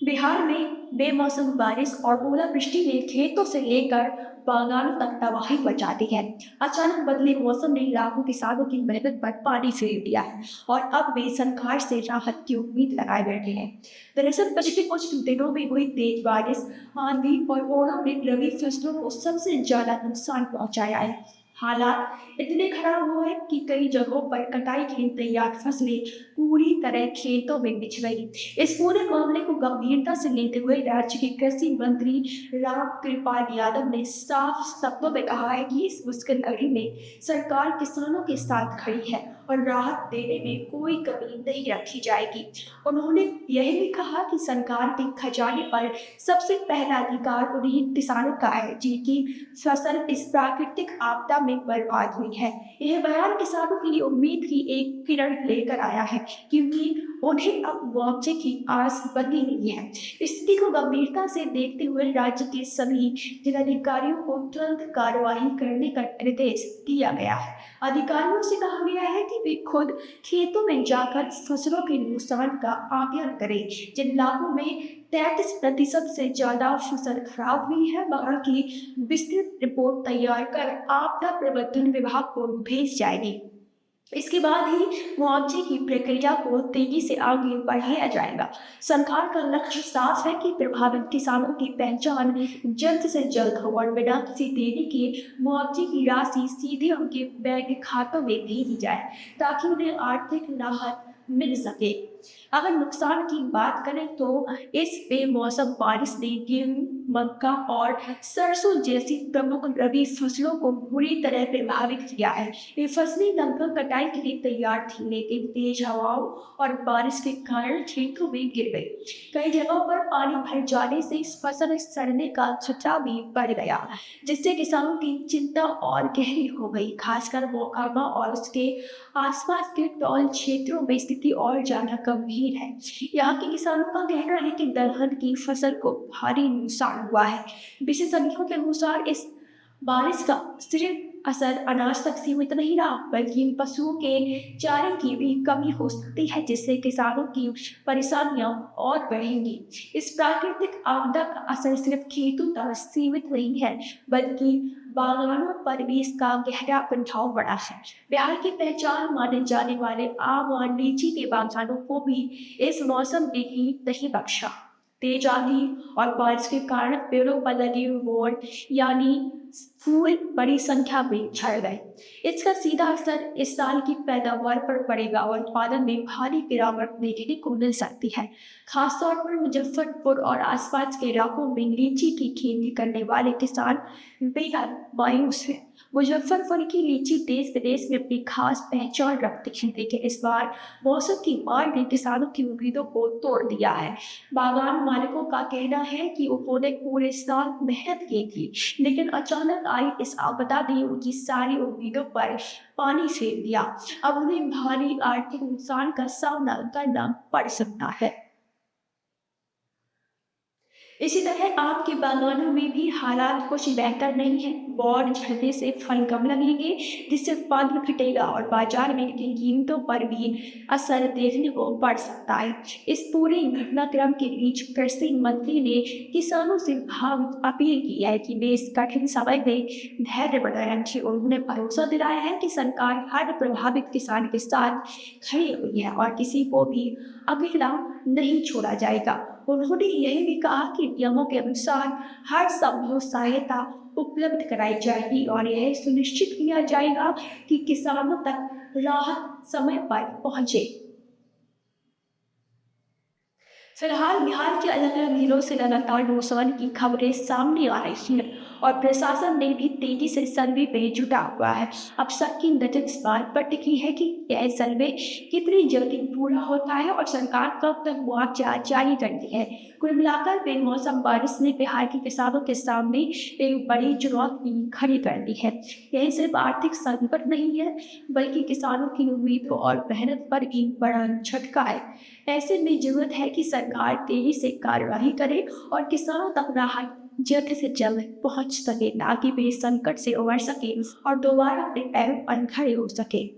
बिहार में बेमौसम बारिश और ओलावृष्टि ने खेतों से लेकर बागानों तक तबाही मचा दी है। अचानक बदले मौसम ने लाखों किसानों की मेहनत पर पानी फेर दिया है और अब वे सरकार से राहत की उम्मीद लगाए बैठे हैं। दरअसल पिछले कुछ दिनों में हुई तेज बारिश, आंधी और ओलों ने रबी फसलों को सबसे ज्यादा नुकसान पहुंचाया है। हालात इतने खराब हुए हैं कि कई जगहों पर कटाई के लिए तैयार फसलें पूरी तरह खेतों में बिछ गई। इस पूरे मामले को गंभीरता से लेते हुए राज्य के कृषि मंत्री राम कृपाल यादव ने साफ शब्दों में कहा है कि इस मुश्किल घड़ी में सरकार किसानों के साथ खड़ी है और राहत देने में कोई कमी नहीं रखी जाएगी। उन्होंने यह भी कहा कि सरकार के खजाने पर सबसे पहला अधिकार उन्हीं किसानों का है जिनकी फसल इस प्राकृतिक आपदा में बर्बाद हुई है। यह बयान किसानों के लिए उम्मीद की एक किरण लेकर आया है, क्योंकि उन्हें अब मुआवजे की आस बनी हुई है। स्थिति को गंभीरता से देखते हुए राज्य के सभी जिलाधिकारियों को तुरंत कार्रवाई करने का निर्देश दिया गया है। अधिकारियों से कहा गया है कि वे खुद खेतों में जाकर फसलों के नुकसान का आकलन करें। जिन इलाकों में 33% से ज्यादा फसल खराब हुई है, वहां की विस्तृत रिपोर्ट तैयार कर आपदा प्रबंधन विभाग को भेज जाएगी। इसके बाद ही मुआवजे की प्रक्रिया को तेजी से आगे बढ़ाया जाएगा। सरकार का लक्ष्य साफ है कि प्रभावित किसानों की पहचान जल्द से जल्द हो और बिना किसी देरी के मुआवजे की राशि सीधे उनके बैंक खातों में भेजी जाए, ताकि उन्हें आर्थिक राहत मिल सके। अगर नुकसान की बात करें तो इस बेमौसम बारिश ने गेहूं, मक्का और सरसों जैसी प्रमुख रबी फसलों को बुरी तरह प्रभावित किया है। ये फसलें लगभग कटाई के लिए तैयार थी, लेकिन तेज हवाओं और बारिश के कारण खेतों में गिर गई। कई जगहों पर पानी भर जाने से इस फसल सड़ने का खतरा भी बढ़ गया, जिससे किसानों की चिंता और गहरी हो गई। खासकर मोकामा और उसके आसपास के टॉल क्षेत्रों में स्थिति और ज्यादा गंभीर है। यहाँ के किसानों का कहना है कि दलहन की फसल को भारी नुकसान हुआ है। विशेषज्ञों के अनुसार इस बारिश का सिर्फ असर अनाज तक सीमित नहीं रहा, बल्कि पशुओं के चारे की भी कमी हो सकती है, जिससे किसानों की परेशानियां और बढ़ेंगी। इस प्राकृतिक आपदा का असर सिर्फ खेतों तक सीमित नहीं है, बल्कि बागानों पर भी इसका गहरा प्रभाव पड़ा है। बिहार की पहचान माने जाने वाले आम और लीची के बागानों को भी इस मौसम ने ही नहीं बख्शा। तेज आंधी और बारिश के कारण पेड़ों पर लगे मोड़ यानी फूल बड़ी संख्या में झड़ गए। इसका सीधा असर इस साल की पैदावार पर पड़ेगा और उत्पादन में भारी गिरावट देखने को मिल सकती है। खासतौर पर मुजफ्फरपुर और आसपास के इलाकों में लीची की खेती करने वाले किसान बेहद मायूस हैं। मुजफ्फरपुर की लीची देश विदेश में अपनी खास पहचान रखती है, लेकिन इस बार मौसम की मार ने किसानों की उम्मीदों को तोड़ दिया है। बागान मालिकों का कहना है कि उन्होंने पूरे साल मेहनत की थी, लेकिन अचानक आई इस आपदा ने उनकी सारी उम्मीदों पर पानी फेर दिया। अब उन्हें भारी आर्थिक नुकसान का सामना करना पड़ सकता है। इसी तरह आपके बागानों में भी हालात कुछ बेहतर नहीं है। बौर झड़ने से फल कम लगेंगे, जिससे उत्पादन घटेगा और बाजार में इनकी कीमतों पर भी असर देखने को पड़ सकता है। इस पूरे घटनाक्रम के बीच कृषि मंत्री ने किसानों से भावुक अपील की है कि वे इस कठिन समय में धैर्य बनाए रखें। उन्होंने भरोसा दिलाया है कि सरकार हर प्रभावित किसान के साथ खड़ी हुई है और किसी को भी अकेला नहीं छोड़ा जाएगा। उन्होंने यह भी कहा कि नियमों के अनुसार हर संभव सहायता उपलब्ध कराई जाएगी और यह सुनिश्चित किया जाएगा कि किसानों तक राहत समय पर पहुंचे। फिलहाल बिहार के अलग अलग जिलों से लगातार नुकसान की खबरें सामने आ रही हैं और प्रशासन ने भी तेजी से सर्वे पे जुटा हुआ है। अब सबकी नजर इस बात पर टिकी है कि यह सर्वे कितनी जल्दी पूरा होता है और सरकार कब तक मुआवजा जारी करती है। कुल मिलाकर बेमौसम बारिश ने बिहार के किसानों के सामने एक बड़ी चुनौती खड़ी कर दी है। यह सिर्फ आर्थिक संकट नहीं है, बल्कि किसानों की उम्मीदों और मेहनत पर एक बड़ा झटका है। ऐसे में जरूरत है कि सरकार तेजी से कार्यवाही करे और किसानों तक राहत जल्द से जल्द पहुंच सके, ताकि वे इस संकट से उबर सके और दोबारा अपने पैरों पर खड़े हो सके।